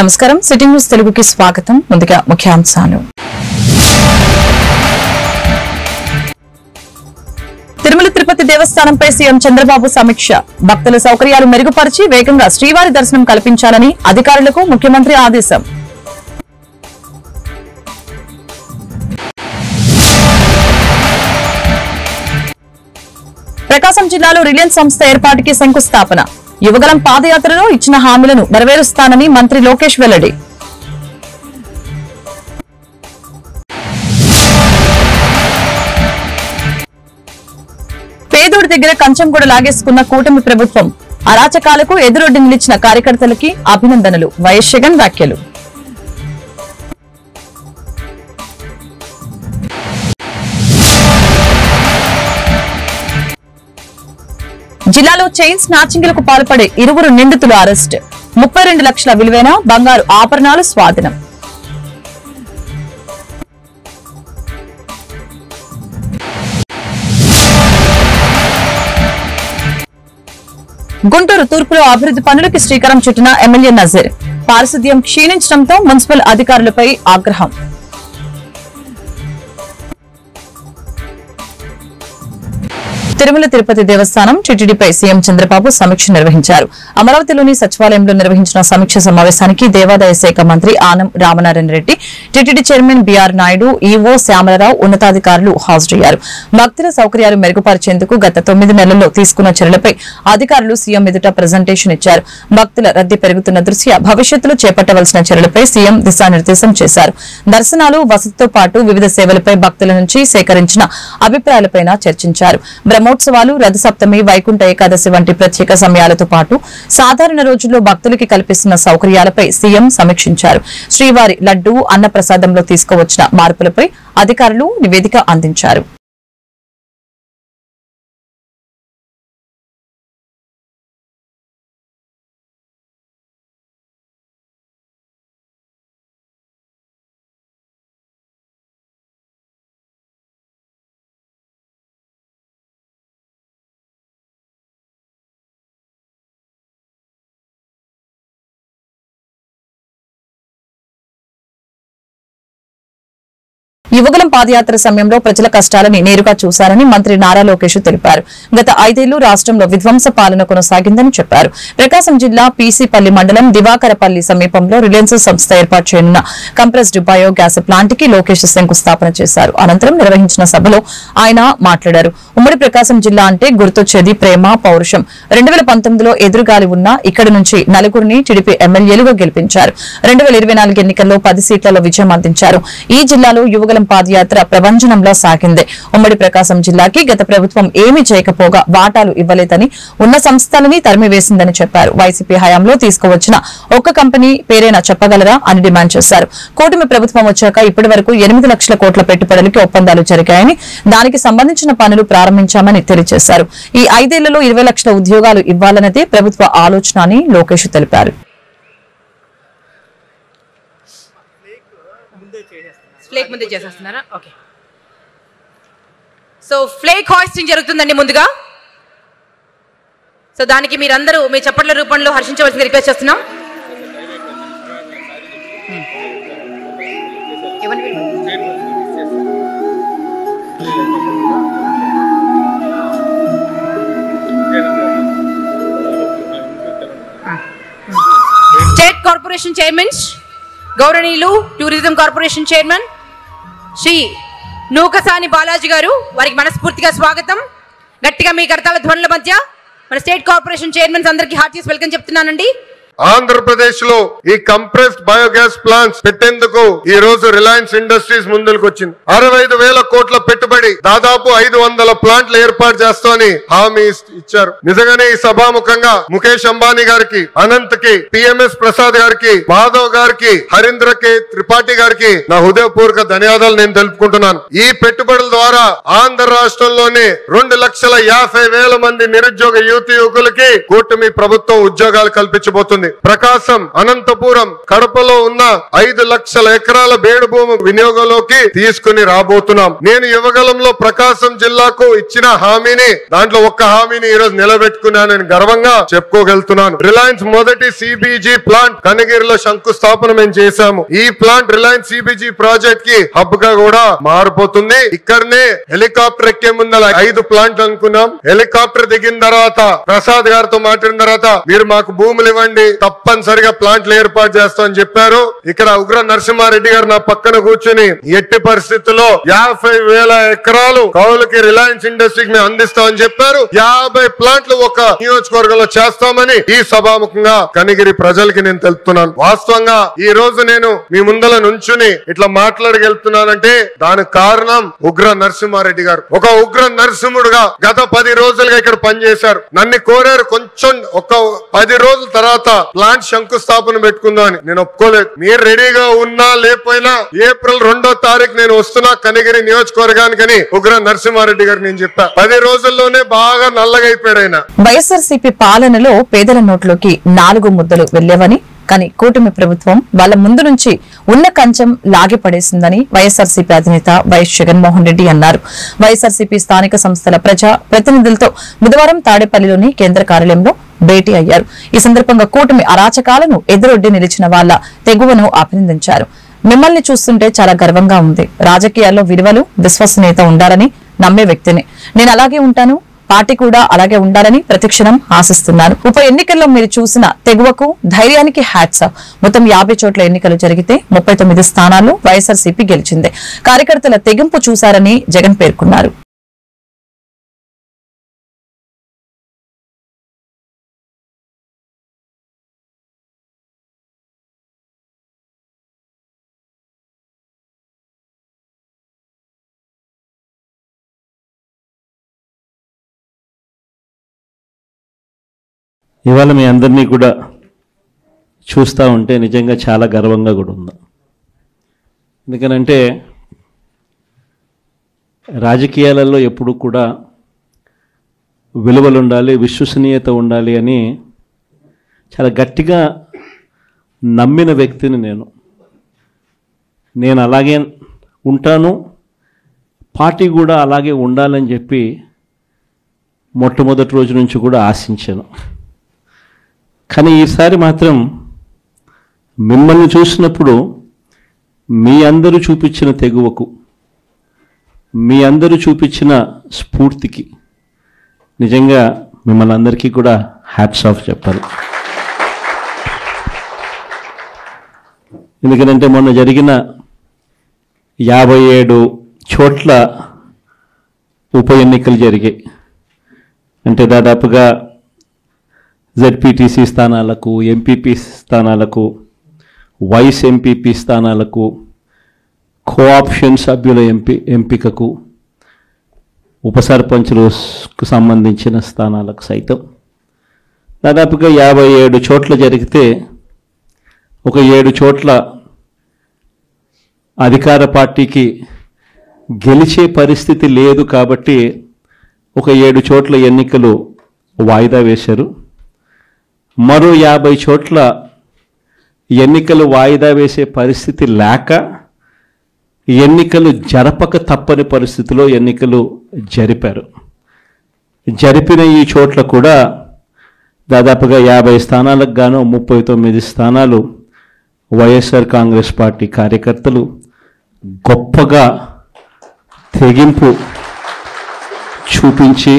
నమస్కారం city news తెలుగుకి స్వాగతం. ముందుగా ముఖ్యాంశాలు. తిరుమల తిరుపతి దేవస్థానంపై సీఎం చంద్రబాబు సమీక్ష. భక్తుల సౌకర్యాలు మెరుగుపరిచి వేగంగా శ్రీవారి దర్శనం కల్పించాలని అధికారులకు ముఖ్యమంత్రి ఆదేశం. ప్రకాశం జిల్లాలో రిలయన్స్ సంస్థ ఏర్పాటుకి శంకుస్థాపన. యువగలం పాదయాత్రలో ఇచ్చిన హామీలను నెరవేరుస్తానని మంత్రి లోకేష్ వెల్లడి. పేదోడి దగ్గర కంచం కూడా లాగేసుకున్న కూటమి ప్రభుత్వం. అరాచకాలకు ఎదురొడ్డి నిలిచిన కార్యకర్తలకి అభినందనలు. వైఎస్ జగన్ వ్యాఖ్యలు. జిల్లాలో చైన్ స్నాచింగ్లకు పాల్పడే 20 నిందితులు అరెస్ట్. 32 లక్షల విలువైన బంగారు ఆభరణాలు స్వాధీనం. గుంటూరు తూర్పులో అభివృద్ధి పనులకి శ్రీకారం చుట్టిన ఎమ్మెల్యే నజీర్. పారిశుద్ధ్యం క్షీణించడంతో మున్సిపల్ అధికారులపై ఆగ్రహం. తిరుమల తిరుపతి దేవస్థానం టీటీడీపై సీఎం చంద్రబాబు సమీక్ష నిర్వహించారు. అమరావతిలోని సచివాలయంలో నిర్వహించిన సమీక్ష సమావేశానికి దేవాదాయ శాఖ మంత్రి Anam Ramanarayana Reddy, TTD chairman BR Naidu, EO Syamala Rao, ఉన్నతాధికారులు హాజరయ్యారు. భక్తుల సౌకర్యాలు మెరుగుపరిచేందుకు గత 9 నెలల్లో తీసుకున్న చర్యలపై అధికారులు సీఎం ఎదుట ప్రజెంటేషన్ ఇచ్చారు. భక్తుల రద్దీ పెరుగుతున్న దృష్ట్యా భవిష్యత్తులో చేపట్టవలసిన చర్యలపై సీఎం దిశానిర్దేశం చేశారు. దర్శనాలు, వసతితో పాటు వివిధ సేవలపై భక్తుల నుంచి సేకరించిన అభిప్రాయాలపై చర్చించారు. బ్రహ్మోత్సవాలు, రథసప్తమి, వైకుంఠ ఏకాదశి వంటి ప్రత్యేక సమయాలతో పాటు సాధారణ రోజుల్లో భక్తులకి కల్పిస్తున్న సౌకర్యాలపై సీఎం సమీక్షించారు. శ్రీవారి లడ్డూ, అన్నప్రసాదంలో తీసుకువచ్చిన మార్పులపై అధికారులు నివేదిక అందించారు. యువగలం పాదయాత్ర సమయంలో ప్రజల కష్టాలని నేరుగా చూశారని మంత్రి నారా లోకేష్ తెలిపారు. గత 5 ఏళ్లు రాష్ట్రంలో విధ్వంస పాలన కొనసాగిందని చెప్పారు. ప్రకాశం జిల్లా పీసీపల్లి మండలం దివాకరపల్లి సమీపంలో రిలయన్స్ సంస్థ ఏర్పాటు చేయనున్న కంప్రెస్డ్ బయో గ్యాస్ ప్లాంట్ కి లోకేష్ శంకుస్థాపన చేశారు. అనంతరం నిర్వహించిన సభలో ఆయన మాట్లాడారు. ఉమ్మడి ప్రకాశం జిల్లా అంటే గుర్తొచ్చేది ప్రేమ, పౌరుషం. 2019లో ఎదురుగాలి ఉన్నా ఇక్కడి నుంచి 4గురిని టీడీపీ ఎమ్మెల్యేలుగా గెలిపించారు. 2024 ఎన్నికల్లో 10 సీట్లలో విజయం అందించారు. ఈ జిల్లాలో యువగలం పాదయాత్ర ప్రభంజనంలో సాగింది. ఉమ్మడి ప్రకాశం జిల్లాకి గత ప్రభుత్వం ఏమీ చేయకపోగా వాటాలు ఇవ్వలేదని, ఉన్న సంస్థలని తరిమివేసిందని చెప్పారు. వైసీపీ హయాంలో తీసుకువచ్చిన ఒక్క కంపెనీ పేరైనా చెప్పగలరా అని డిమాండ్ చేశారు. కూటమి ప్రభుత్వం వచ్చాక ఇప్పటి వరకు 8 లక్షల కోట్ల పెట్టుబడులకి ఒప్పందాలు జరిగాయని, దానికి సంబంధించిన పనులు ప్రారంభించామని తెలియజేశారు. ఈ 5 ఏళ్లలో 20 లక్షల ఉద్యోగాలు ఇవ్వాలన్నదే ప్రభుత్వ ఆలోచన అని లోకేష్ తెలిపారు. ఫ్లేక్ ముందే చేసేస్తున్నారా? ఓకే. సో ఫ్లేక్ హాయిస్టింగ్ జరుగుతుందండి ముందుగా. సో దానికి మీరందరూ మీ చప్పట్ల రూపంలో హర్షించవలసింది రిక్వెస్ట్ చేస్తున్నాం. స్టేట్ కార్పొరేషన్ చైర్మన్ గౌరవనీయులు tourism corporation chairman Shri Nukasani Balaji గారు, వారికి మనస్ఫూర్తిగా స్వాగతం. గట్టిగా మీ కర్తాల ధ్వనుల మధ్య మన స్టేట్ కార్పొరేషన్ చైర్మన్స్ అందరికీ హార్టీస్ వెల్కమ్ చెప్తున్నానండి. ఆంధ్రప్రదేశ్ లో ఈ కంప్రెస్డ్ బయోగ్యాస్ ప్లాంట్స్ పెట్టేందుకు ఈ రోజు రిలయన్స్ ఇండస్ట్రీస్ ముందుకు వచ్చింది. 65,000 కోట్ల పెట్టుబడి, దాదాపు 500 ప్లాంట్లు ఏర్పాటు చేస్తామని హామీ ఇచ్చారు. నిజంగానే ఈ సభాముఖంగా ముఖేష్ అంబానీ గారికి, అనంత్ కి, పిఎంఎస్ ప్రసాద్ గారికి, మాధవ్ గారికి, హరీంద్ర కే త్రిపాఠి గారికి నా హృదయపూర్వక ధన్యవాదాలు నేను తెలుపుకుంటున్నాను. ఈ పెట్టుబడుల ద్వారా ఆంధ్ర రాష్ట్రంలోనే 2,50,000 మంది నిరుద్యోగ యువతీ యువకులకి కూటమి ప్రభుత్వం ఉద్యోగాలు కల్పించబోతుంది. ఉంది. ప్రకాశం, అనంతపురం, కడపలో ఉన్న 5 లక్షల ఎకరాల బేడు భూమి వినియోగంలోకి తీసుకుని రాబోతున్నాం. నేను యువగలంలో ప్రకాశం జిల్లాకు ఇచ్చిన హామీని, దాంట్లో ఒక్క హామీని ఈ రోజు నిలబెట్టుకున్నానని గర్వంగా చెప్పుకోగలుగుతున్నాను. రిలయన్స్ మొదటి సిబిజీ ప్లాంట్ కనిగిరిలో శంకుస్థాపన మేము చేశాము. ఈ ప్లాంట్ రిలయన్స్ సిబిజీ ప్రాజెక్ట్ కి హబ్ గా కూడా మారిపోతుంది. ఇక్కడనే హెలికాప్టర్ ఎక్కే ముందర 5 ప్లాంట్లు అనుకున్నాం. హెలికాప్టర్ దిగిన తర్వాత ప్రసాద్ గారితో మాట్లాడిన తర్వాత మీరు మాకు భూములు ఇవ్వండి, తప్పనిసరిగా ప్లాంట్లు ఏర్పాటు చేస్తామని చెప్పారు. ఇక్కడ ఉగ్ర నరసింహారెడ్డి గారు నా పక్కన కూర్చుని ఎట్టి పరిస్థితుల్లో 50,000 ఎకరాలు కౌలుకి రిలయన్స్ ఇండస్ట్రీకి మేము అందిస్తామని చెప్పారు. 50 ప్లాంట్లు ఒక నియోజకవర్గంలో చేస్తామని ఈ సభాముఖంగా కనిగిరి ప్రజలకి నేను తెలుపుతున్నాను. వాస్తవంగా ఈ రోజు నేను మీ ముందల నుంచుని ఇట్లా మాట్లాడగలుగుతున్నానంటే దానికి కారణం ఉగ్ర నరసింహారెడ్డి గారు. ఒక ఉగ్ర నరసింహుడుగా గత 10 రోజులుగా ఇక్కడ పనిచేశారు. నన్ను కోరారు కొంచెం ఒక 10 రోజుల తర్వాత ప్లాంట్ శంకుస్థాపన పెట్టుకుందాం అని. నేను ఒప్పుకోలేదు. మీరు రెడీగా ఉన్నా లేకపోయినా ఏప్రిల్ 2వ తారీఖు నేను వస్తున్నా కనిగిరి నియోజకవర్గానికని ఉగ్ర నరసింహారెడ్డి గారు నేను చెప్పా. 10 రోజుల్లోనే బాగా నల్లగైపోయాడు ఆయన. వైఎస్ఆర్సీపీ పాలనలో పేదల నోట్లోకి 4 ముద్దలు వెళ్లేవని, కానీ కూటమి ప్రభుత్వం వాళ్ళ ముందు నుంచి ఉన్న కంచం లాగిపడేసిందని వైఎస్ఆర్సీపీ అధినేత వైఎస్ జగన్మోహన్ రెడ్డి అన్నారు. వైఎస్ఆర్సీపీ స్థానిక సంస్థల ప్రజా ప్రతినిధులతో బుధవారం తాడేపల్లిలోని కేంద్ర కార్యాలయంలో భేటీ అయ్యారు. ఈ సందర్భంగా కూటమి అరాచకాలను ఎదురొడ్డి నిలిచిన వాళ్ల తెగువను అభినందించారు. మిమ్మల్ని చూస్తుంటే చాలా గర్వంగా ఉంది. రాజకీయాల్లో విలువలు, విశ్వసనీయత ఉండాలని నమ్మే వ్యక్తిని. నేను అలాగే ఉంటాను. పార్టీ కూడా అలాగే ఉండాలని ప్రతిక్షణం ఆశిస్తున్నాను. ఉప ఎన్నికల్లో మీరు చూసిన తెగువకు, ధైర్యానికి హ్యాట్స్ ఆఫ్. మొత్తం 50 చోట్ల ఎన్నికలు జరిగితే 39 స్థానాల్లో వైఎస్ఆర్సీపీ గెలిచింది. కార్యకర్తల తెగింపు చూశారని జగన్ పేర్కొన్నారు. ఇవాళ మీ అందరినీ కూడా చూస్తూ ఉంటే నిజంగా చాలా గర్వంగా కూడా ఉంది. ఎందుకనంటే రాజకీయాలలో ఎప్పుడు కూడా విలువలు ఉండాలి, విశ్వసనీయత ఉండాలి అని చాలా గట్టిగా నమ్మిన వ్యక్తిని నేను అలాగే ఉంటాను, పార్టీ కూడా అలాగే ఉండాలని చెప్పి మొట్టమొదటి రోజు నుంచి కూడా ఆశించాను. కానీ ఈసారి మాత్రం మిమ్మల్ని చూసినప్పుడు మీ అందరూ చూపించిన తెగువకు, మీ అందరూ చూపించిన స్ఫూర్తికి నిజంగా మిమ్మల్ని అందరికీ కూడా హ్యాట్స్ ఆఫ్ చెప్పాలి. ఎందుకంటే మొన్న జరిగిన 57 చోట్ల ఉప ఎన్నికలు జరిగాయి. అంటే దాదాపుగా జెడ్పీటీసీ స్థానాలకు, ఎంపీపీ స్థానాలకు, వైస్ ఎంపీపీ స్థానాలకు, కోఆప్షన్ సభ్యుల ఎంపికకు, ఉప సర్పంచులకు సంబంధించిన స్థానాలకు సైతం దాదాపుగా 57 చోట్ల జరిగితే ఒక 7 చోట్ల అధికార పార్టీకి గెలిచే పరిస్థితి లేదు కాబట్టి ఒక 7 చోట్ల ఎన్నికలు వాయిదా వేశారు. మరో 50 చోట్ల ఎన్నికలు వాయిదా వేసే పరిస్థితి లేక ఎన్నికలు జరపక తప్పని పరిస్థితిలో ఎన్నికలు జరిపారు. జరిపిన ఈ చోట్ల కూడా దాదాపుగా 50 స్థానాలకు గాను 39 స్థానాలు వైఎస్ఆర్ కాంగ్రెస్ పార్టీ కార్యకర్తలు గొప్పగా తెగింపు చూపించి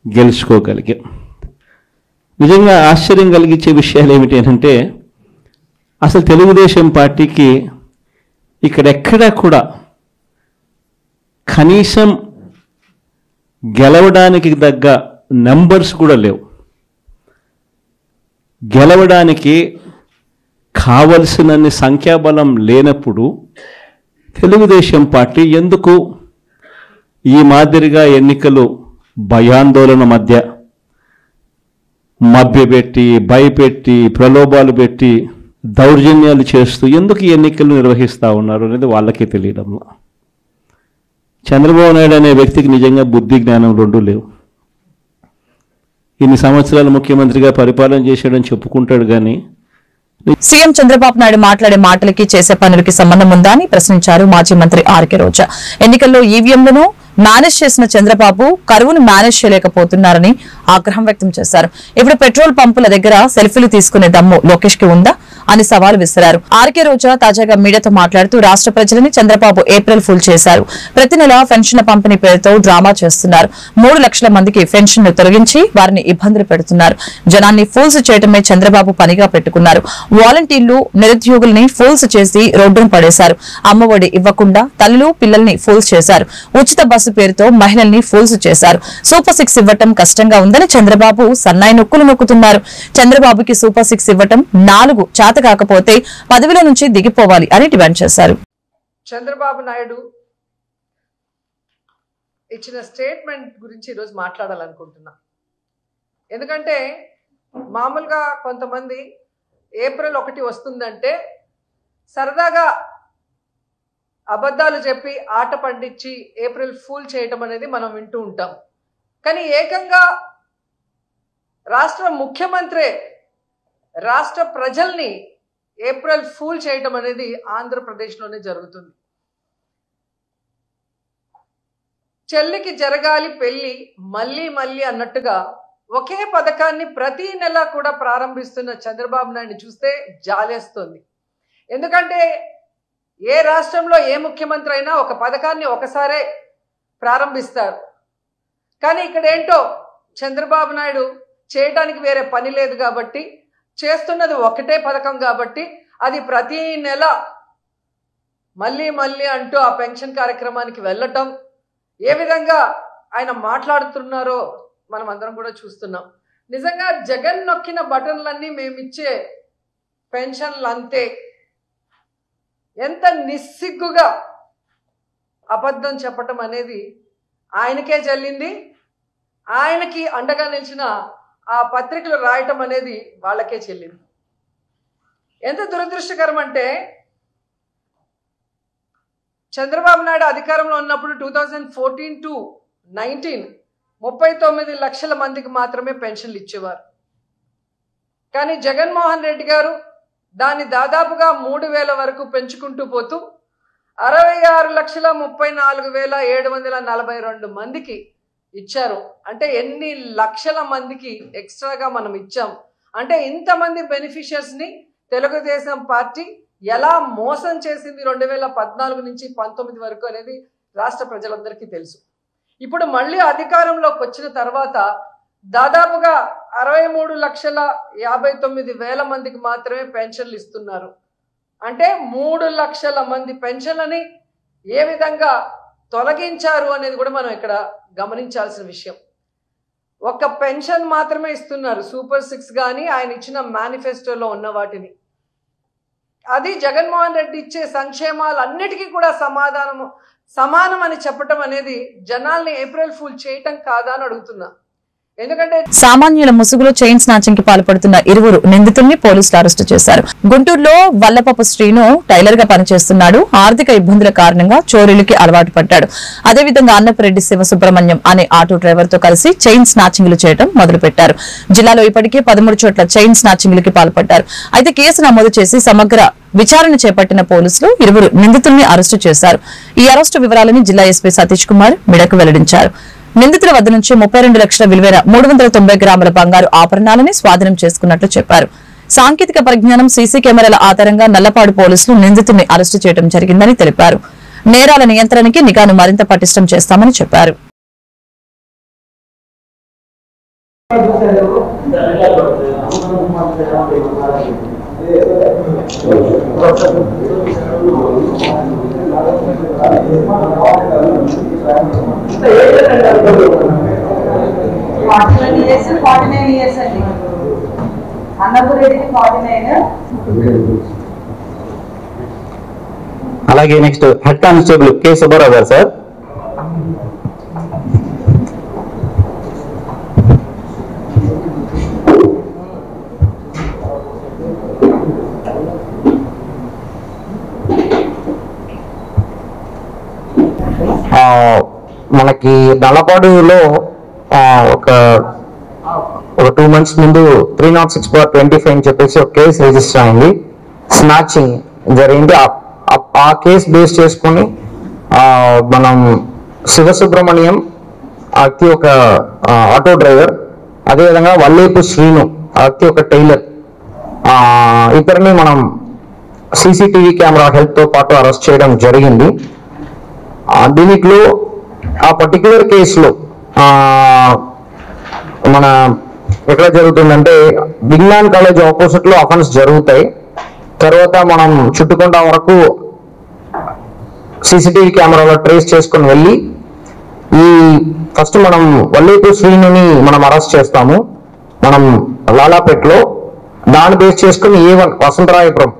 గెలుచుకోగలిగారు. నిజంగా ఆశ్చర్యం కలిగించే విషయాలు ఏమిటి అంటే అసలు తెలుగుదేశం పార్టీకి ఇక్కడెక్కడా కూడా కనీసం గెలవడానికి తగ్గ నెంబర్స్ కూడా లేవు. గెలవడానికి కావలసినన్ని సంఖ్యాబలం లేనప్పుడు తెలుగుదేశం పార్టీ ఎందుకు ఈ మాదిరిగా ఎన్నికలు భయాందోళన మధ్య మభ్యపెట్టి, భయపెట్టి, ప్రలోభాలు పెట్టి, దౌర్జన్యాలు చేస్తూ ఎందుకు ఎన్నికలు నిర్వహిస్తూ ఉన్నారు అనేది వాళ్ళకే తెలియడం. చంద్రబాబు నాయుడు అనే వ్యక్తికి నిజంగా బుద్ధి జ్ఞానం 2 లేవు. ఇన్ని సంవత్సరాలు ముఖ్యమంత్రిగా పరిపాలన చేశాడని చెప్పుకుంటాడు కానీ సీఎం చంద్రబాబు నాయుడు మాట్లాడే మాటలకి చేసే పనులకి సంబంధం ఉందా అని ప్రశ్నించారు మాజీ మంత్రి ఆర్కే రోజా. ఎన్నికల్లో ఈవీఎంలను మేనేజ్ చేసిన చంద్రబాబు కరువును మేనేజ్ చేయలేకపోతున్నారని ఆగ్రహం వ్యక్తం చేశారు. ఇప్పుడు పెట్రోల్ పంపుల దగ్గర సెల్ఫీలు తీసుకునే దమ్ము లోకేష్ కి ఉందా అని సవాల్ విసిరారు. ఆర్కే రోజా తాజాగా మీడియాతో మాట్లాడుతూ రాష్ట్ర ప్రజలని చంద్రబాబు ఏప్రిల్ ఫుల్ చేశారు. ప్రతి నెల పెన్షన్ల పంపిణీ పేరుతో డ్రామా చేస్తున్నారు. 3 లక్షల మందికి పెన్షన్లు తొలగించి వారిని ఇబ్బందులు పెడుతున్నారు. జనాన్ని ఫూల్స్ చేయడమే చంద్రబాబు పనిగా పెట్టుకున్నారు. వాలంటీర్లు నిరుద్యోగుల్ని ఫూల్స్ చేసి రోడ్డును పడేశారు. అమ్మఒడి ఇవ్వకుండా తల్లులు పిల్లల్ని ఫూల్స్ చేశారు. ఉచిత బస్సు పేరుతో మహిళల్ని ఫూల్స్ చేశారు. సూపర్ 6 ఇవ్వటం కష్టంగా ఉందని చంద్రబాబు సన్నాయి నొక్కులు నొక్కుతున్నారు. చంద్రబాబుకి సూపర్ 6 ఇవ్వటం 4 చేత కాకపోతే పదవిలో నుంచి దిగిపోవాలి అని డిమాండ్ చేశారు. చంద్రబాబు నాయుడు ఇచ్చిన స్టేట్మెంట్ గురించి ఈరోజు మాట్లాడాలనుకుంటున్నా. ఎందుకంటే మామూలుగా కొంతమంది ఏప్రిల్ 1 వస్తుందంటే సరదాగా అబద్ధాలు చెప్పి ఆట పండించి ఏప్రిల్ ఫూల్ చేయటం అనేది మనం వింటూ ఉంటాం. కానీ ఏకంగా రాష్ట్ర ముఖ్యమంత్రి రాష్ట్ర ప్రజల్ని ఏప్రిల్ ఫూల్ చేయటం అనేది ఆంధ్రప్రదేశ్లోనే జరుగుతుంది. చెల్లికి జరగాలి పెళ్లి మళ్ళీ మళ్ళీ అన్నట్టుగా ఒకే పథకాన్ని ప్రతి నెల కూడా ప్రారంభిస్తున్న చంద్రబాబు నాయుడు చూస్తే జాలేస్తుంది. ఎందుకంటే ఏ రాష్ట్రంలో ఏ ముఖ్యమంత్రి అయినా ఒక పథకాన్ని ఒకసారే ప్రారంభిస్తారు. కానీ ఇక్కడ ఏంటో చంద్రబాబు నాయుడు చేయడానికి వేరే పని లేదు కాబట్టి, చేస్తున్నది ఒకటే పథకం కాబట్టి అది ప్రతి నెల మళ్ళీ మళ్ళీ అంటూ ఆ పెన్షన్ కార్యక్రమానికి వెళ్ళటం, ఏ విధంగా ఆయన మాట్లాడుతున్నారో మనం అందరం కూడా చూస్తున్నాం. నిజంగా జగన్ నొక్కిన బటన్లన్నీ మేమిచ్చే పెన్షన్లు అంతే. ఎంత నిస్సిగ్గుగా అబద్ధం చెప్పటం అనేది ఆయనకే చెల్లింది. ఆయనకి అండగా నిలిచిన ఆ పత్రికలు రాయటం అనేది వాళ్ళకే చెల్లింది. ఎంత దురదృష్టకరం అంటే చంద్రబాబు నాయుడు అధికారంలో ఉన్నప్పుడు 2014 to 19 39 లక్షల మందికి మాత్రమే పెన్షన్లు ఇచ్చేవారు. కానీ జగన్మోహన్ రెడ్డి గారు దాన్ని దాదాపుగా 3,000 వరకు పెంచుకుంటూ పోతూ 66,34,742 మందికి ఇచ్చారు. అంటే ఎన్ని లక్షల మందికి ఎక్స్ట్రాగా మనం ఇచ్చాం అంటే ఇంతమంది బెనిఫిషియర్స్ని తెలుగుదేశం పార్టీ ఎలా మోసం చేసింది 2014 నుంచి 19 వరకు అనేది రాష్ట్ర ప్రజలందరికీ తెలుసు. ఇప్పుడు మళ్ళీ అధికారంలోకి వచ్చిన తర్వాత దాదాపుగా 63,59,000 మందికి మాత్రమే పెన్షన్లు ఇస్తున్నారు. అంటే 3 లక్షల మంది పెన్షన్లని ఏ విధంగా తొలగించారు అనేది కూడా మనం ఇక్కడ గమనించాల్సిన విషయం. ఒక పెన్షన్ మాత్రమే ఇస్తున్నారు, సూపర్ 6 కానీ ఆయన ఇచ్చిన మేనిఫెస్టోలో ఉన్న వాటిని. అది జగన్మోహన్ రెడ్డి ఇచ్చే సంక్షేమాలన్నిటికీ కూడా సమానం అని చెప్పటం అనేది జనాల్ని ఏప్రిల్ ఫూల్ చేయటం కాదా అని అడుగుతున్నా. ఎందుకంటే సామాన్యుల ముసుగులో చైన్ స్నాచింగ్ కి పాల్పడుతున్న 2 నిందితుల్ని పోలీసులు అరెస్టు చేశారు. గుంటూరులో వల్లపపు శ్రీను టైలర్ గా పనిచేస్తున్నాడు. ఆర్థిక ఇబ్బందుల కారణంగా చోరీలకి అలవాటు పడ్డాడు. అదేవిధంగా అన్నపరెడ్డి శివసుబ్రహ్మణ్యం అనే ఆటో డ్రైవర్ తో కలిసి చైన్ స్నాచింగ్లు చేయడం మొదలుపెట్టారు. జిల్లాలో ఇప్పటికే 13 చోట్ల చైన్ స్నాచింగ్లకి పాల్పడ్డారు. అయితే కేసు నమోదు చేసి సమగ్ర విచారణ చేపట్టిన పోలీసులు 2 నిందితుల్ని అరెస్టు చేశారు. ఈ అరెస్టు వివరాలని జిల్లా ఎస్పీ సతీష్ కుమార్ మీడియాకు వెల్లడించారు. నిందితుల వద్ద నుంచి 32 లక్షల విలువైన 390 గ్రాముల బంగారు ఆభరణాలని స్వాధీనం చేసుకున్నట్లు చెప్పారు. సాంకేతిక పరిజ్ఞానం సీసీ కెమెరాల ఆధారంగా నల్లపాడు పోలీసులు నిందితుల్ని అరెస్టు చేయడం జరిగిందని తెలిపారు. నేరాల నియంత్రణకి నిఘాను మరింత పటిష్టం చేస్తామని చెప్పారు. అలాగే next head constable K Subbarao గారు సార్. మనకి నల్లపాడులో ఒక ఒక 2 months ముందు 306/25 అని చెప్పేసి ఒక కేసు రిజిస్టర్ అయింది. స్నాచింగ్ జరిగింది. ఆ కేసు బేస్ చేసుకొని మనం శివసుబ్రహ్మణ్యం వ్యక్తి ఒక ఆటో డ్రైవర్, అదేవిధంగా వల్లేపు శ్రీను వ్యక్తి ఒక టైలర్, ఇద్దరిని మనం సీసీటీవీ కెమెరా హెల్ప్ తో పాటు అరెస్ట్ చేయడం జరిగింది. దీనిలో ఆ పర్టికులర్ కేసులో మన ఎక్కడ జరుగుతుందంటే విజ్ఞాన్ కాలేజ్ ఆపోజిట్ లో అఫెన్స్ జరుగుతాయి. తర్వాత మనం చుట్టుకొండ వరకు సీసీటీవీ కెమెరాలో ట్రేస్ చేసుకుని వెళ్ళి ఈ ఫస్ట్ మనం వల్లేపు శ్రీనుని మనం అరెస్ట్ చేస్తాము మనం లాలాపేటలో. దాన్ని బేస్ చేసుకుని A1 వసంతరాయపురం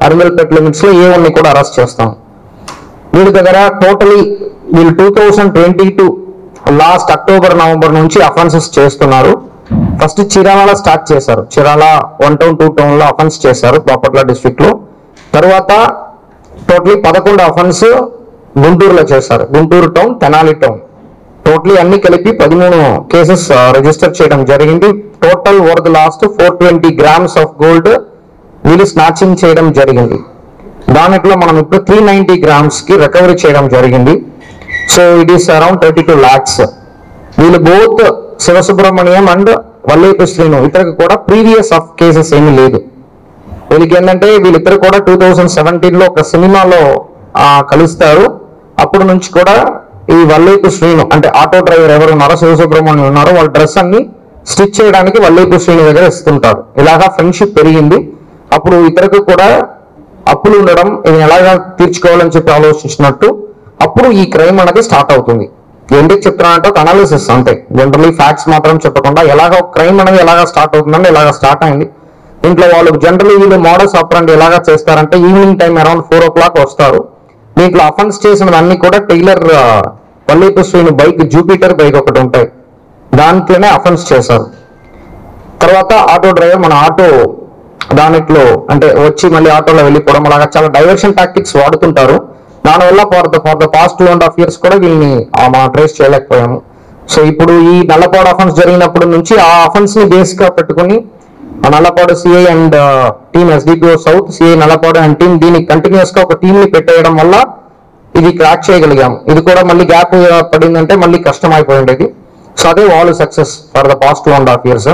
అరిమల్పేట లిమిట్స్ లో A1 ని కూడా అరెస్ట్ చేస్తాం. వీళ్ళ దగ్గర టోటలీ వీళ్ళు 2022 లాస్ట్ అక్టోబర్ నవంబర్ నుంచి అఫెన్సెస్ చేస్తున్నారు. ఫస్ట్ చీరాలలో స్టార్ట్ చేశారు. చీరాల 1 town 2 town లో అఫెన్స్ చేశారు బాపట్ల డిస్ట్రిక్ట్ లో. తర్వాత టోటలీ 11 అఫెన్స్ గుంటూరులో చేశారు. Guntur town, Tenali town, totally అన్ని కలిపి 13 కేసెస్ రిజిస్టర్ చేయడం జరిగింది. Total worth last 420 grams of gold వీళ్ళు స్నాచింగ్ చేయడం జరిగింది. దానిలో మనం ఇప్పుడు 390 grams కి రికవరీ చేయడం జరిగింది. So it is around 32 lakhs. వీళ్ళు బోత్ శివసుబ్రహ్మణ్యం అండ్ వల్లేపు శ్రీను ఇద్దరికి కూడా ప్రీవియస్ ఆఫ్ కేసెస్ ఏమీ లేదు. వీళ్ళకి ఏంటంటే వీళ్ళిద్దరు కూడా 2017లో ఒక సినిమాలో కలుస్తారు. అప్పటి నుంచి కూడా ఈ వల్లేపు శ్రీను అంటే ఆటో డ్రైవర్ ఎవరు ఉన్నారో శివసుబ్రహ్మణ్యం ఉన్నారో వాళ్ళ డ్రెస్ అన్ని స్టిచ్ చేయడానికి వల్లేపు శ్రీను దగ్గర ఇస్తుంటారు. ఇలాగా ఫ్రెండ్షిప్ పెరిగింది. అప్పుడు ఇద్దరికి కూడా అప్పులు ఉండడం, ఇది ఎలాగా తీర్చుకోవాలని చెప్పి ఆలోచించినట్టు అప్పుడు ఈ క్రైమ్ అనేది స్టార్ట్ అవుతుంది. ఎందుకు చెప్తున్నానంటే ఒక అనాలిసిస్ అంతే, జనరల్లీ ఫ్యాక్ట్స్ మాత్రం చెప్పకుండా ఎలాగ క్రైమ్ అనేది ఎలాగా స్టార్ట్ అవుతుందంటే ఇలాగా స్టార్ట్ అయింది. దీంట్లో వాళ్ళు జనరల్లీ వీళ్ళు మోడల్స్ ఆపరండి ఎలాగా చేస్తారంటే ఈవినింగ్ టైం అరౌండ్ 4 o'clock వస్తారు. దీంట్లో అఫెన్స్ చేసినవన్నీ కూడా tailor Vallepu Srinu bike, Jupiter bike ఒకటి ఉంటాయి, దాంట్లోనే అఫెన్స్ చేశారు. తర్వాత ఆటో డ్రైవర్ మన ఆటో దానిట్లో అంటే వచ్చి మళ్ళీ ఆటోలో వెళ్ళిపోవడం అలాగా చాలా డైవర్షన్ టాక్టిక్స్ వాడుతుంటారు. దానివల్ల ఫర్ ద పాస్ట్ 2.5 years కూడా వీళ్ళని మనం ట్రేస్ చేయలేకపోయాము. సో ఇప్పుడు ఈ నల్లపాడు అఫెన్స్ జరిగినప్పటి నుంచి ఆ అఫెన్స్ ని బేస్ గా పెట్టుకుని Nallapadu CI and team SDPO south, CI Nallapadu and team దీన్ని కంటిన్యూస్ గా ఒక టీమ్ ని పెట్టేయడం వల్ల ఇది క్రాక్ చేయగలిగాము. ఇది కూడా మళ్ళీ గ్యాప్ పడిందంటే మళ్ళీ కష్టం అయిపోయి ఉండేది. సో అదే వాళ్ళు success for the past 2.5 years.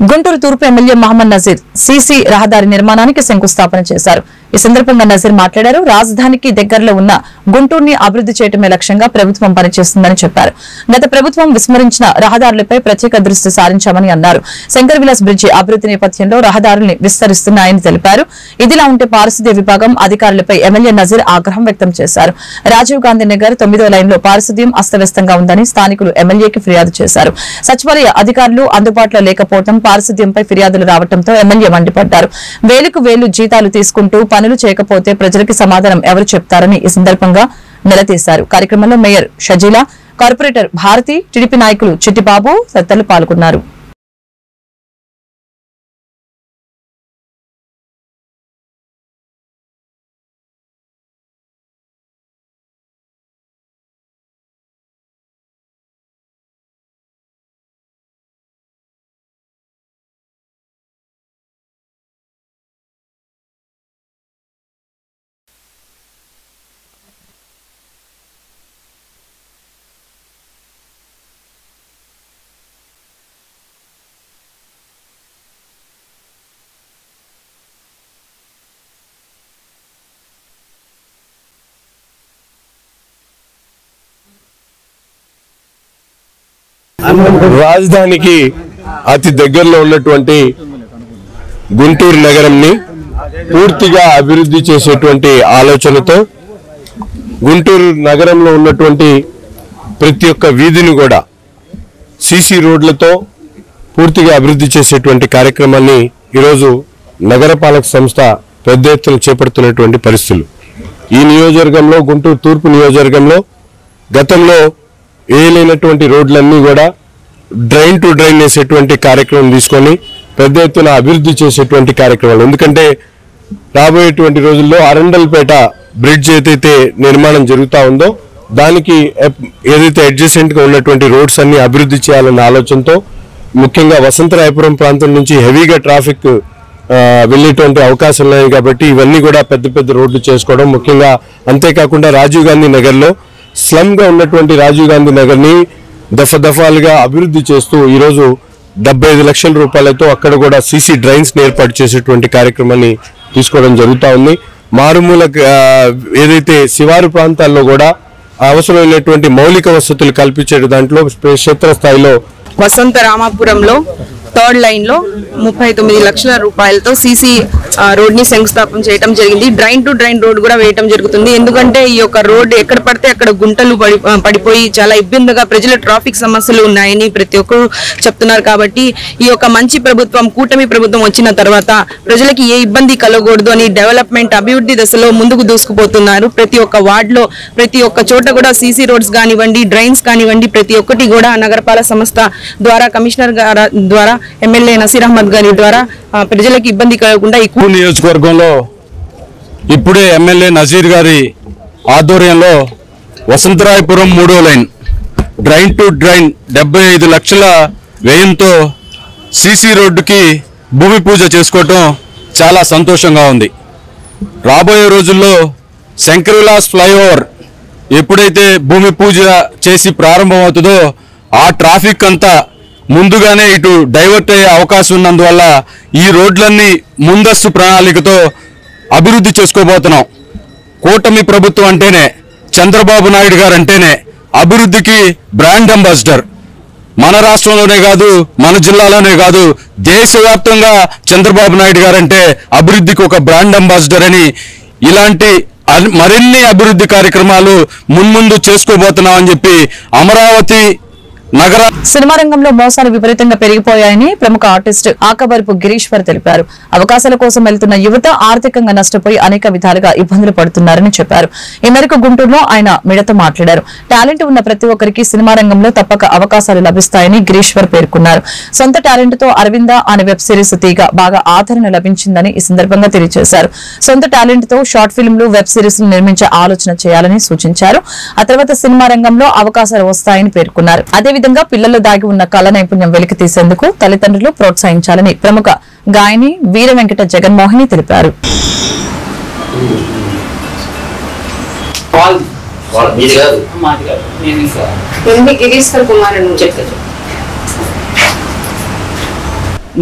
Guntur తూర్పు ఎమ్మెల్యే మహమ్మద్ నజీర్ సీసీ రహదారి నిర్మాణానికి శంకుస్థాపన చేశారు. ఈ సందర్భంగా నజీర్ మాట్లాడారు. రాజధానికి దగ్గరలో ఉన్న గుంటూరుని అభివృద్ధి చేయడమే లక్ష్యంగా ప్రభుత్వం పనిచేస్తుందని చెప్పారు. గత ప్రభుత్వం విస్మరించిన రహదారులపై ప్రత్యేక దృష్టి సారించామని అన్నారు. శంకర్ విలాస్ బ్రిడ్జి అభివృద్ధి నేపథ్యంలో రహదారుల్ని విస్తరిస్తున్నాయని తెలిపారు. ఇదిలా ఉంటే పారిశుద్ధ్య విభాగం అధికారులపై ఎమ్మెల్యే నజీర్ ఆగ్రహం వ్యక్తం చేశారు. రాజీవ్ గాంధీ నగర్ 9వ లైన్లో పారిశుద్ధ్యం అస్తవ్యస్తంగా ఉందని స్థానికులు ఎమ్మెల్యేకి ఫిర్యాదు చేశారు. సచివాలయ అధికారులు అందుబాటులో లేకపోవడం, పారిశుద్ధ్యంపై ఫిర్యాదులు రావడంతో ఎమ్మెల్యే మండిపడ్డారు. వేలకు వేలు జీతాలు తీసుకుంటూ పనులు చేయకపోతే ప్రజలకి సమాధానం ఎవరు చెప్తారని ఈ సందర్భంగా నిలదీశారు. కార్యక్రమంలో మేయర్ షజీలా, కార్పొరేటర్ భారతి, టీడీపీ నాయకులు చిట్టిబాబు తదితరులు పాల్గొన్నారు. రాజధానికి అతి దగ్గరలో ఉన్నటువంటి గుంటూరు నగరంని పూర్తిగా అభివృద్ధి చేసేటువంటి ఆలోచనతో గుంటూరు నగరంలో ఉన్నటువంటి ప్రతి ఒక్క వీధిని కూడా సీసీ రోడ్లతో పూర్తిగా అభివృద్ధి చేసేటువంటి కార్యక్రమాన్ని ఈరోజు నగరపాలక సంస్థ పెద్ద ఎత్తున చేపడుతున్నటువంటి పరిస్థితులు. ఈ నియోజకవర్గంలో, గుంటూరు తూర్పు నియోజకవర్గంలో గతంలో వేయలేనటువంటి రోడ్లన్నీ కూడా డ్రైన్ టు డ్రైన్ వేసేటువంటి కార్యక్రమం తీసుకొని పెద్ద ఎత్తున అభివృద్ధి చేసేటువంటి కార్యక్రమాలు. ఎందుకంటే రాబోయేటువంటి రోజుల్లో అరండల్పేట బ్రిడ్జ్ ఏదైతే నిర్మాణం జరుగుతూ ఉందో దానికి ఏదైతే అడ్జసెంట్గా ఉన్నటువంటి రోడ్స్ అన్ని అభివృద్ధి చేయాలన్న ఆలోచనతో ముఖ్యంగా వసంతరాయపురం ప్రాంతం నుంచి హెవీగా ట్రాఫిక్ వెళ్ళేటువంటి అవకాశం ఉన్నాయి కాబట్టి ఇవన్నీ కూడా పెద్ద పెద్ద రోడ్లు చేసుకోవడం ముఖ్యంగా, అంతేకాకుండా రాజీవ్ గాంధీ నగర్లో స్లమ్గా ఉన్నటువంటి రాజీవ్ గాంధీ నగర్ని దఫాలుగా అభివృద్ధి చేస్తూ ఈరోజు 75 లక్షల రూపాయలతో అక్కడ కూడా సీసీ డ్రైన్స్ ఏర్పాటు చేసేటువంటి కార్యక్రమాన్ని తీసుకోవడం జరుగుతూ ఉంది. మారుమూల ఏదైతే శివారు ప్రాంతాల్లో కూడా అవసరమైనటువంటి మౌలిక వసతులు కల్పించే దాంట్లో క్షేత్రస్థాయిలో వసంత రామాపురంలో 3rd లైన్ లో 39 లక్షల రూపాయలతో సీసీ రోడ్ ని శంకుస్థాపన చేయడం జరిగింది. డ్రైన్ టు డ్రైన్ రోడ్ కూడా వేయడం జరుగుతుంది. ఎందుకంటే ఈ యొక్క రోడ్ ఎక్కడ పడితే అక్కడ గుంటలు పడిపోయి చాలా ఇబ్బందిగా ప్రజల ట్రాఫిక్ సమస్యలు ఉన్నాయని ప్రతి ఒక్కరు చెప్తున్నారు. కాబట్టి ఈ యొక్క మంచి ప్రభుత్వం, కూటమి ప్రభుత్వం వచ్చిన తర్వాత ప్రజలకి ఏ ఇబ్బంది కలగకూడదు అని డెవలప్మెంట్ అభివృద్ధి దశలో ముందుకు దూసుకుపోతున్నారు. ప్రతి ఒక్క వార్డ్ లో ప్రతి ఒక్క చోట కూడా సీసీ రోడ్స్ కానివ్వండి, డ్రైన్స్ కానివ్వండి, ప్రతి ఒక్కటి కూడా నగరపాలక సంస్థ ద్వారా, కమిషనర్ ద్వారా, ఎమ్మెల్యే నసీర్ అహ్మద్ గారి ద్వారా ప్రజలకు ఇబ్బంది కలగకుండా ఈ నియోజకవర్గంలో ఇప్పుడే ఎమ్మెల్యే నజీర్ గారి ఆధ్వర్యంలో వసంతరాయపురం 3వ లైన్ డ్రైన్ టు డ్రైన్ 75 లక్షల వ్యయంతో సీసీ రోడ్డుకి భూమి పూజ చేసుకోవటం చాలా సంతోషంగా ఉంది. రాబోయే రోజుల్లో శంకర్ విలాస్ ఫ్లైఓవర్ ఎప్పుడైతే భూమి పూజ చేసి ప్రారంభమవుతుందో ఆ ట్రాఫిక్ అంతా ముందుగానే ఇటు డైవర్ట్ అయ్యే అవకాశం ఉన్నందువల్ల ఈ రోడ్లన్నీ ముందస్తు ప్రణాళికతో అభివృద్ధి చేసుకోబోతున్నాం. కూటమి ప్రభుత్వం అంటేనే, చంద్రబాబు నాయుడు గారు అంటేనే అభివృద్ధికి బ్రాండ్ అంబాసిడర్. మన రాష్ట్రంలోనే కాదు, మన జిల్లాలోనే కాదు, దేశవ్యాప్తంగా చంద్రబాబు నాయుడు గారు అంటే అభివృద్ధికి ఒక బ్రాండ్ అంబాసిడర్ అని, ఇలాంటి మరిన్ని అభివృద్ధి కార్యక్రమాలు మున్ముందు చేసుకోబోతున్నామని చెప్పి అమరావతి సినిమా రంగంలో మోసాలు విపరీతంగా పెరిగిపోయాయని ప్రముఖ ఆర్టిస్ట్ ఆకబరపు గిరీశ్వర్ తెలిపారు. అవకాశాల కోసం వెళ్తున్న యువత ఆర్థికంగా నష్టపోయి అనేక విధాలుగా ఇబ్బందులు పడుతున్నారని చెప్పారు. ఈ మేరకు గుంటూరులో ఆయన మీడియాతో మాట్లాడారు. టాలెంట్ ఉన్న ప్రతి ఒక్కరికి సినిమా రంగంలో తప్పక అవకాశాలు లభిస్తాయని గిరీశ్వర్ పేర్కొన్నారు. సొంత టాలెంట్ తో అరవింద అనే వెబ్ సిరీస్ తీగ బాగా ఆదరణ లభించిందని ఈ సందర్భంగా తెలియజేశారు. సొంత టాలెంట్ తో షార్ట్ ఫిల్మ్లు, వెబ్ సిరీస్ నిర్మించే ఆలోచన చేయాలని సూచించారు. ఆ తర్వాత సినిమా రంగంలో అవకాశాలు వస్తాయని పేర్కొన్నారు. అదేవిధంగా పిల్లల్లో దాగి ఉన్న కళ నైపుణ్యం వెలికి తీసేందుకు తల్లిదండ్రులు ప్రోత్సహించాలని ప్రముఖ గాయని వీర వెంకట జగన్మోహిని తెలిపారు.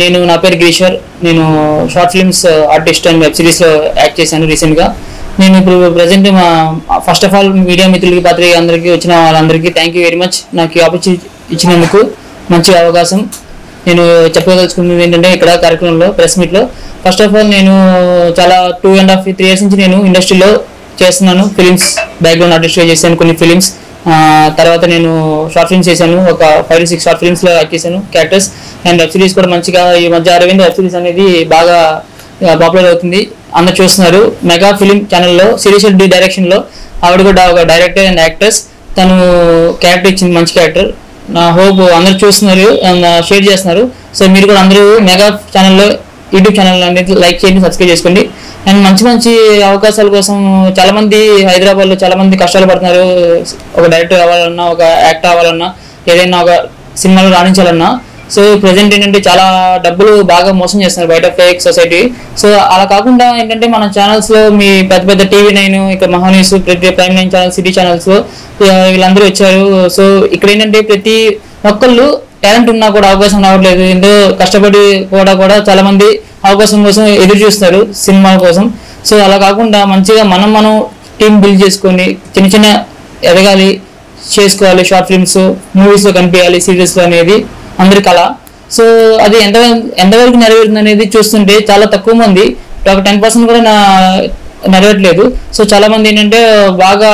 నేను నా పేరు గిరీశ్వర్. నేను short films artist and web series లో యాక్ట్ చేశాను రీసెంట్ గా. నేను ఇప్పుడు ప్రజెంట్ మా ఫస్ట్ ఆఫ్ ఆల్ మీడియా మిత్రులకి, పాత్రికేయులకి అందరికీ వచ్చిన వాళ్ళందరికీ థ్యాంక్ యూ వెరీ మచ్. నాకు ఈ ఆపర్చునిటీ ఇచ్చినందుకు మంచి అవకాశం. నేను చెప్పదలుచుకున్నది ఏంటంటే ఇక్కడ కార్యక్రమంలో ప్రెస్ మీట్లో ఫస్ట్ ఆఫ్ ఆల్ నేను చాలా 2.5-3 years నుంచి నేను ఇండస్ట్రీలో చేస్తున్నాను. ఫిలిమ్స్ బ్యాక్గ్రౌండ్ ఆర్టిస్ట్గా చేశాను కొన్ని ఫిలిమ్స్. తర్వాత నేను షార్ట్ ఫిల్మ్స్ చేశాను, ఒక 5-6 షార్ట్ ఫిల్మ్స్లో యాక్ట్ చేశాను క్యారెక్టర్స్. అండ్ వెబ్ సిరీస్ కూడా మంచిగా ఈ మధ్య అరవింద్ వెబ్ సిరీస్ అనేది బాగా పాపులర్ అవుతుంది, అందరు చూస్తున్నారు. మెగా ఫిలిం ఛానల్లో శిరీష్ రెడ్డి డైరెక్షన్లో ఆవిడ కూడా ఒక డైరెక్టర్ అండ్ యాక్ట్రెస్, తను క్యారెక్టర్ ఇచ్చింది, మంచి క్యారెక్టర్. నా హోప్ అందరు చూస్తున్నారు అండ్ షేర్ చేస్తున్నారు. సో మీరు కూడా అందరూ మెగా ఛానల్లో, యూట్యూబ్ ఛానల్ అనేది లైక్ చేయండి, సబ్స్క్రైబ్ చేసుకోండి. అండ్ మంచి మంచి అవకాశాల కోసం చాలామంది హైదరాబాద్లో చాలామంది కష్టాలు పడుతున్నారు. ఒక డైరెక్టర్ అవ్వాలన్నా, ఒక యాక్టర్ అవ్వాలన్నా, ఏదైనా ఒక సినిమాలో రాణించాలన్నా. సో ప్రజెంట్ ఏంటంటే చాలా డబ్బులు బాగా మోసం చేస్తున్నారు బయట ఫేక్ సొసైటీ. సో అలా కాకుండా ఏంటంటే మన ఛానల్స్లో మీ పెద్ద పెద్ద TV9, ఇక్కడ మహాన్యూస్, ప్రతి ప్రైమ్ 9 ఛానల్స్, సిటీ ఛానల్స్లో వీళ్ళందరూ వచ్చారు. సో ఇక్కడ ఏంటంటే ప్రతి ఒక్కళ్ళు టాలెంట్ ఉన్నా కూడా అవకాశం రావట్లేదు. ఎంతో కష్టపడి కూడా చాలా మంది అవకాశం కోసం ఎదురు చూస్తారు సినిమాల కోసం. సో అలా కాకుండా మంచిగా మనం టీం బిల్డ్ చేసుకొని చిన్న చిన్న ఎదగాలి, చేసుకోవాలి. షార్ట్ ఫిల్మ్స్, మూవీస్లో కనిపించాలి, సీరియల్స్లో అనేది అందరి కళ. సో అది ఎంతవరకు నెరవేరుతుంది అనేది చూస్తుంటే చాలా తక్కువ మంది, ఒక 10% కూడా నెరవేరట్లేదు. సో చాలా మంది ఏంటంటే బాగా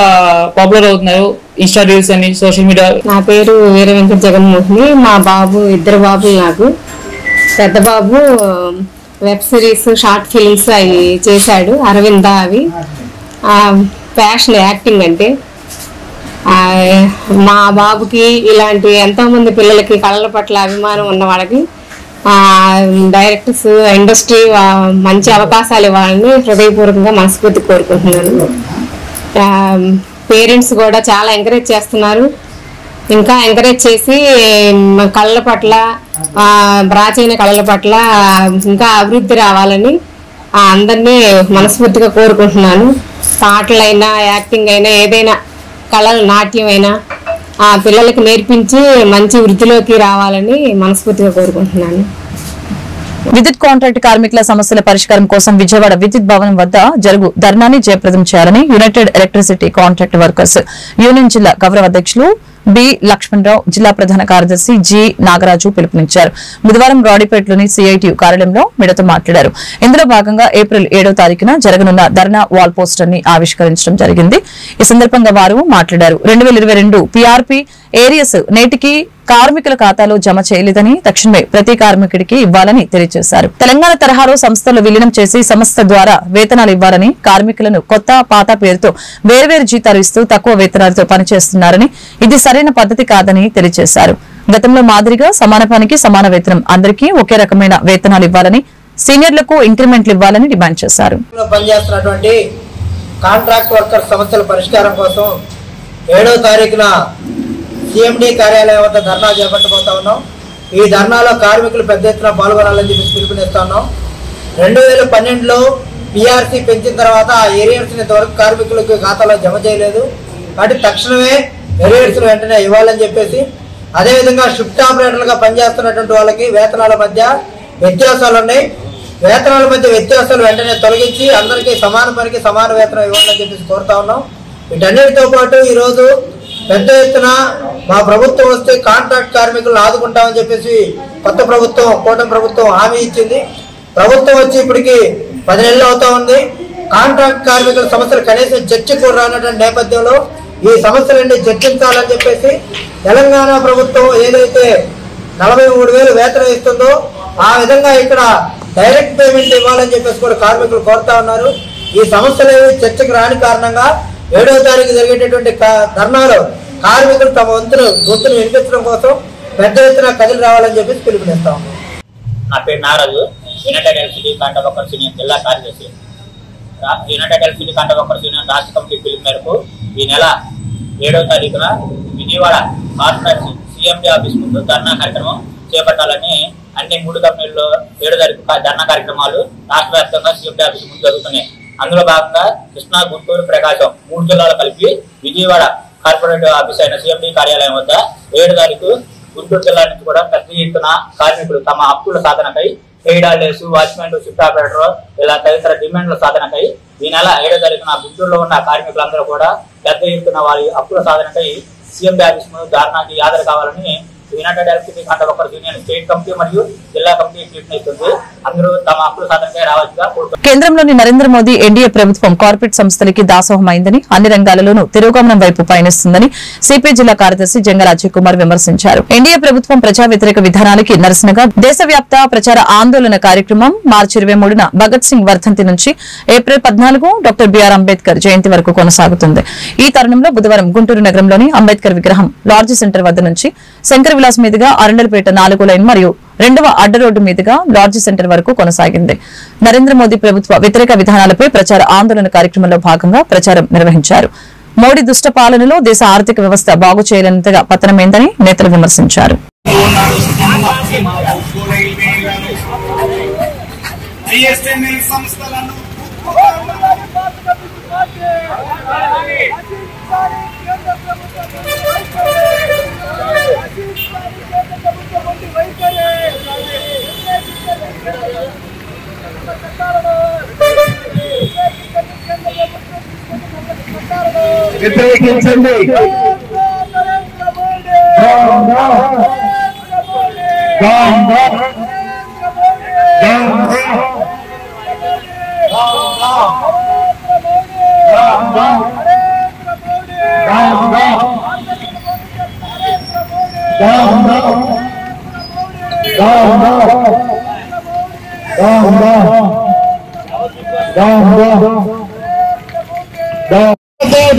పాపులర్ అవుతున్నారు ఇన్స్టా రీల్స్ అని, సోషల్ మీడియా. నా పేరు వీర వెంకట జగన్మోహిని. మా బాబు, 2 బాబులు నాకు. పెద్ద బాబు వెబ్ సిరీస్, షార్ట్ ఫిల్మ్స్ అవి చేశాడు, అరవింద. అవి ప్యాషన్ యాక్టింగ్ అంటే. మా బాబుకి ఇలాంటి ఎంతోమంది పిల్లలకి కళల పట్ల అభిమానం ఉన్న వాళ్ళకి డైరెక్టర్స్, ఇండస్ట్రీ మంచి అవకాశాలు ఇవ్వాలని హృదయపూర్వకంగా మనస్ఫూర్తి కోరుకుంటున్నాను. పేరెంట్స్ కూడా చాలా ఎంకరేజ్ చేస్తున్నారు. ఇంకా ఎంకరేజ్ చేసి కళల పట్ల ప్రాచీన కళల పట్ల ఇంకా అభివృద్ధి రావాలని అందరినీ మనస్ఫూర్తిగా కోరుకుంటున్నాను. పాటలైనా యాక్టింగ్ అయినా ఏదైనా కళలు నాట్యం అయినా పిల్లలకి నేర్పించి మంచి వృత్తిలోకి రావాలని మనస్ఫూర్తిగా కోరుకుంటున్నాను. విద్యుత్ కాంట్రాక్ట్ కార్మికుల సమస్యల పరిష్కారం కోసం విజయవాడ విద్యుత్ భవనం వద్ద జరుగు ధర్నాని జయప్రదం చేయాలని United electricity contract workers union జిల్లా గౌరవ అధ్యక్షులు బి లక్ష్మణరావు, జిల్లా ప్రధాన కార్యదర్శి జి నాగరాజు పిలుపునిచ్చారు. బుధవారం రాడిపేటలోని సిఐటియు కార్యాలయంలో మీడియాతో మాట్లాడారు. ఇందులో భాగంగా ఏప్రిల్ 7వ తారీఖున జరగనున్న ధర్నా వాల్ పోస్టర్ ని ఆవిష్కరించడం జరిగింది. ఈ సందర్భంగా వారు మాట్లాడారు. 2022 పిఆర్పి ఏరియస్ నేటికి కార్మికుల ఖాతాలో జమ చేయలేదని, తక్షణమే ప్రతి కార్మికుడికి ఇవ్వాలని తెలియజేశారు. తెలంగాణ తరహాలో సంస్థలు విలీనం చేసి సంస్థ ద్వారా వేతనాలు ఇవ్వాలని, కార్మికులను కొత్త పాత పేరుతో వేర్వేరు జీతాలు ఇస్తూ తక్కువ వేతనాలతో పనిచేస్తున్నారని, ఇది సరైన పద్ధతి కాదని తెలియజేశారు. గతంలో మాదిరిగా సమాన పనికి సమాన వేతనం, అందరికీ ఒకే రకమైన వేతనాలు ఇవ్వాలని, సీనియర్లకు ఇంక్రిమెంట్లు ఇవ్వాలని డిమాండ్ చేశారు. పనిచేస్తున్నటువంటి కాంట్రాక్ట్ వర్కర్ సమస్యల పరిష్కారం కోసం 7వ తారీఖున సిఎండి కార్యాలయం వద్ద ధర్నా చేపట్టబోతా ఉన్నాం. ఈ ధర్నాలో కార్మికులు పెద్ద ఎత్తున పాల్గొనాలని చెప్పి పిలుపునిస్తా ఉన్నాం. 2012లో పిఆర్సీ పెంచిన తర్వాత ఆ ఏరియర్స్ ఇంతవరకు కార్మికులకు ఖాతాలో జమ చేయలేదు. కాబట్టి తక్షణమే ఏరియర్స్ వెంటనే ఇవ్వాలని చెప్పేసి, అదేవిధంగా షిఫ్ట్ ఆపరేటర్లుగా పనిచేస్తున్నటువంటి వాళ్ళకి వేతనాల మధ్య వ్యత్యాసాలు ఉన్నాయి. వేతనాల మధ్య వ్యత్యాసాలు వెంటనే తొలగించి అందరికీ సమాన పనికి సమాన వేతనం ఇవ్వాలని చెప్పేసి కోరుతా ఉన్నాం. వీటన్నిటితో పాటు ఈరోజు పెద్ద ఎత్తున మా ప్రభుత్వం వస్తే కాంట్రాక్ట్ కార్మికులను ఆదుకుంటామని చెప్పేసి కొత్త ప్రభుత్వం, కూటమి ప్రభుత్వం హామీ ఇచ్చింది. ప్రభుత్వం వచ్చి ఇప్పటికి 10 నెలలు అవుతా ఉంది. కాంట్రాక్ట్ కార్మికుల సమస్యలు కనీసం చర్చ కూడా రానటువంటి నేపథ్యంలో ఈ సమస్యలన్నీ చర్చించాలని చెప్పేసి తెలంగాణ ప్రభుత్వం ఏదైతే 43,000 వేతనం ఇస్తుందో ఆ విధంగా ఇక్కడ డైరెక్ట్ పేమెంట్ ఇవ్వాలని చెప్పేసి కూడా కార్మికులు కోరుతా ఉన్నారు. ఈ సమస్యలు చర్చకు రాని కారణంగా 7వ తారీఖు జరిగేటటువంటి ధర్నాలో కార్మికులు తమ గొంతును వినిపించడం కోసం పెద్ద ఎత్తున కదిలి రావాలని చెప్పేసి పిలుపునిస్తాం. నా పేరు Nagaraju, United electricity contract workers union జిల్లా కార్యదర్శి. United electricity contract workers union రాష్ట్ర కమిటీ పిలుపు మేరకు ఈ నెల 7వ తారీఖున విజయవాడ కార్పొరేట్ సిఎండి ఆఫీస్ ముందు ధర్నా కార్యక్రమం చేపట్టాలని అన్ని 3 కంపెనీల్లో 7వ తారీఖు ధర్నా కార్యక్రమాలు రాష్ట్ర వ్యాప్తంగా సిఎండి ఆఫీస్ ముందు జరుగుతున్నాయి. అందులో భాగంగా కృష్ణా, గుంటూరు, ప్రకాశం 3 జిల్లాలు కలిపి విజయవాడ కార్పొరేట్ ఆఫీస్ అయిన సిఎండి కార్యాలయం వద్ద 7వ తారీఖు గుంటూరు జిల్లా నుంచి కూడా పెద్ద ఎత్తున కార్మికులు తమ హక్కుల సాధనకై paid holidays, watchmen, shift operator ఇలా తదితర డిమాండ్ల సాధనకై ఈ నెల 7వ తారీఖున గుంటూరులో ఉన్న కార్మికులందరూ కూడా పెద్ద ఎత్తున వారి హక్కుల సాధనకై సిఎండి ఆఫీస్ ముందు ధర్నాకి హాజరు కావాలని United electricity contract workers union state committee మరియు జిల్లా కమిటీ పిలుపునిస్తుంది. అందరూ తమ హక్కుల సాధనకై రావాల్సిగా కోరుతున్నారు. కేంద్రంలోని నరేంద్ర మోదీ ఎన్డీఏ ప్రభుత్వం కార్పొరేట్ సంస్థలకి దాసోహమైందని, అన్ని రంగాలలోనూ తిరోగమనం వైపు పయనిస్తుందని సిపిఐ జిల్లా కార్యదర్శి జంగ అజయ్ కుమార్ విమర్శించారు. ఎన్డీఏ ప్రభుత్వం ప్రజా వ్యతిరేక విధానానికి నిరసనగా దేశవ్యాప్త ప్రచార ఆందోళన కార్యక్రమం మార్చి 23న భగత్ సింగ్ వర్ధంతి నుంచి ఏప్రిల్ 14 డాక్టర్ బిఆర్ అంబేద్కర్ జయంతి వరకు కొనసాగుతుంది. ఈ తరుణంలో బుధవారం గుంటూరు నగరంలోని అంబేద్కర్ విగ్రహం లాడ్జీ సెంటర్ వద్ద నుంచి శంకర్ విలాస్ మీదుగా అరండల్పేట 4వ లైన్ మరియు 2వ అడ్డ రోడ్డు మీదుగా లాడ్జీ సెంటర్ వరకు కొనసాగింది. నరేంద్ర మోదీ ప్రభుత్వ వ్యతిరేక విధానాలపై ప్రచార ఆందోళన కార్యక్రమంలో భాగంగా ప్రచారం నిర్వహించారు. మోడీ దుష్ట పాలనలో దేశ ఆర్థిక వ్యవస్థ బాగు చేయలేనంతగా పతనమైందని నేతలు విమర్శించారు. వ్యతిరేకించండి.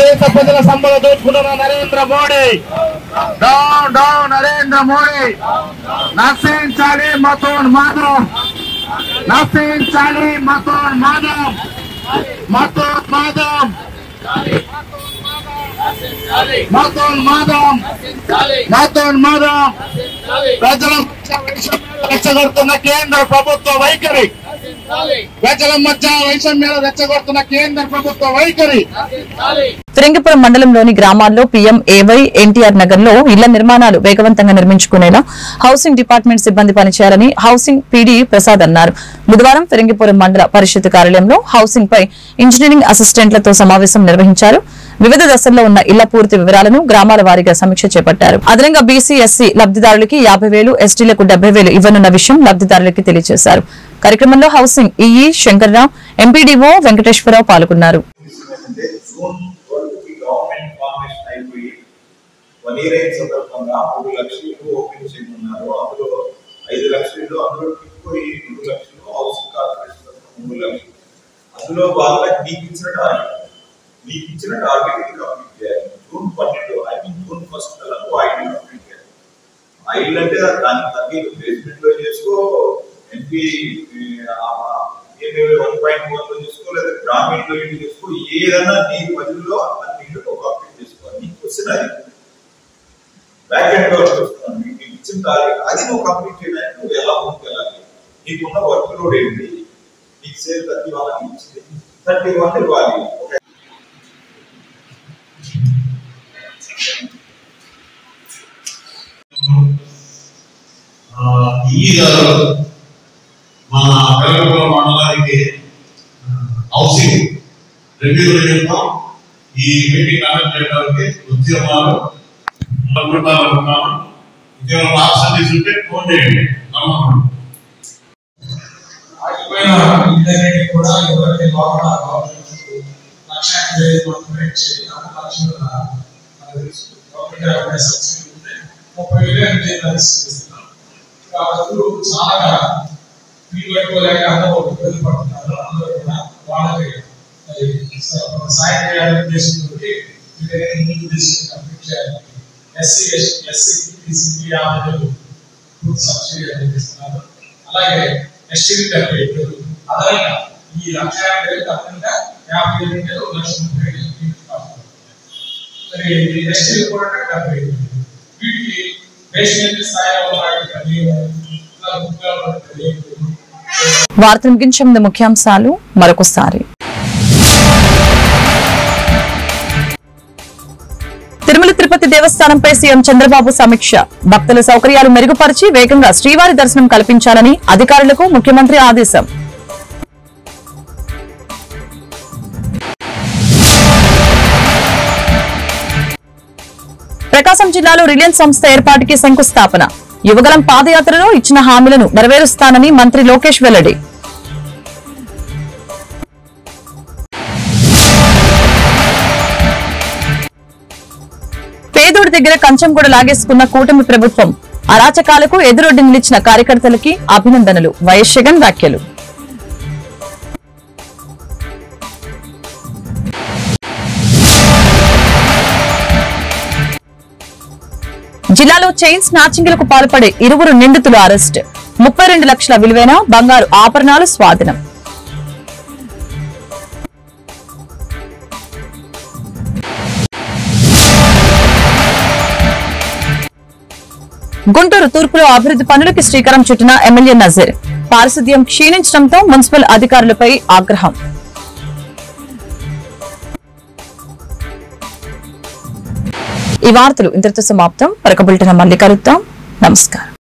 దేశ ప్రజల సంపద దోచుకుంటున్న నరేంద్ర మోడీ, డౌన్ డౌన్ నరేంద్ర మోడీ, నశించాలి మతోన్మాదం, నశించాలి మతోన్మాదం, మతోన్మాదం. ప్రజల రెచ్చగొడుతున్న కేంద్ర ప్రభుత్వ వైఖరి, ప్రజల మధ్య వైషమ్యాలు రెచ్చగొడుతున్న కేంద్ర ప్రభుత్వ వైఖరి. ఫిరంగిపురం మండలంలోని గ్రామాల్లో PMAY ఎన్టీఆర్ నగర్ లో ఇళ్ల నిర్మాణాలు వేగవంతంగా నిర్మించుకునేలా హౌసింగ్ డిపార్ట్మెంట్ సిబ్బంది పనిచేయాలని హౌసింగ్ PD ప్రసాద్ అన్నారు. బుధవారం ఫిరంగిపురం మండల పరిషత్ కార్యాలయంలో హౌసింగ్ పై ఇంజనీరింగ్ అసిస్టెంట్లతో సమావేశం నిర్వహించారు. వివిధ దశల్లో ఉన్న ఇళ్ల పూర్తి వివరాలను గ్రామాల వారీగా సమీక్ష చేపట్టారు. అదనంగా BC SC లబ్దిదారులకి 50,000, STలకు 70,000 ఇవ్వనున్న విషయం లబ్దిదారులకి తెలియజేశారు. కార్యక్రమంలో housing EE Shankar Rao, MPDO Venkateswara Rao పాల్గొన్నారు. అందులో భాగంగా మీకు ఇచ్చిన టార్గెట్ కంప్లీట్ చేయాలి. జూన్ 12 జూన్ 1 కల్లా కంప్లీట్ చేయాలి. ఆ ఇల్లు అంటే దానికి తగ్గి బేస్మెంట్ లో చేసుకో, MP 1.1 లో చేసుకో, లేదా గ్రామీణలో ఇల్లు చేసుకో, ఏదైనా నీ పరిధిలో అన్ని ఇల్లు కంప్లీట్ చేసుకోవాలి. నీకు వచ్చిన అది బ్యాక్ ఎండ్ లో వస్తున్నాను. మీకు ఇచ్చిన టార్గెట్ అది నువ్వు కంప్లీట్ చేయడానికి నువ్వు ఎలా ముందుకెళ్ళాలి, నీకున్న వర్క్ లోడ్ ఏంటి, నీకు సేల్ 31 ఇచ్చింది 31 ఇవ్వాలి. ఈ మన ఫిరంగిపురం మండలానికి హౌసింగ్ రివ్యూ చేస్తాం. ఈ మీటింగ్ కండక్ట్ చేయడానికి ఉద్యమాలు ఉద్యోగం ఆప్షన్ తీసుకుంటే ఫోన్ చేయండి. ఆగిపోయిన ఇంటర్నెట్ కూడా ఎవరైతే లోపల లక్షానికి 30,000 చాలా ఫీల్ పెట్టుకోలేక అందరూ ఇబ్బంది పడుతున్నారు. అందరూ కూడా వాళ్ళకి సాయం చేయాలని ఉద్దేశంతో ముందు తీసుకుని కంప్లీట్ చేయాలని SC PCP 50,000 సబ్సిడీ అందిస్తున్నారు. అలాగే ST 70,000 అదనంగా ఈ 1,50,000 కాకుండా 50,000 మరి ST కూడా 70,000 వీటికి బేస్మెంట్ స్థాయిలో వార్తలు ముగించే ముందు ముఖ్యాంశాలు మరొకసారి. తిరుమల తిరుపతి దేవస్థానంపై సీఎం చంద్రబాబు సమీక్ష. భక్తుల సౌకర్యాలు మెరుగుపరిచి వేగంగా శ్రీవారి దర్శనం కల్పించాలని అధికారులకు ముఖ్యమంత్రి ఆదేశం. ప్రకాశం జిల్లాలో రిలయన్స్ సంస్థ ఏర్పాటుకి శంకుస్థాపన. యువగలం పాదయాత్రలో ఇచ్చిన హామీలను నెరవేరుస్తానని మంత్రి లోకేష్ వెల్లడి. పేదోడి దగ్గర కంచం కూడా లాగేసుకున్న కూటమి ప్రభుత్వం. అరాచకాలకు ఎదురొడ్డి నిలిచిన కార్యకర్తలకి అభినందనలు. వైఎస్ జగన్ వ్యాఖ్యలు. జిల్లాలో చైన్ స్నాచింగ్లకు పాల్పడే 20 నిందితులు అరెస్ట్. 32 లక్షల విలువైన బంగారు ఆభరణాలు స్వాధీనం. గుంటూరు తూర్పులో అభివృద్ధి పనులకి శ్రీకారం చుట్టిన ఎమ్మెల్యే నజీర్. పారిశుద్ధ్యం క్షీణించడంతో మున్సిపల్ అధికారులపై ఆగ్రహం. ఈ వార్తలు ఇంతటితో సమాప్తం. మరొక బులెటిన్ మళ్ళీ కలుద్దాం. నమస్కారం.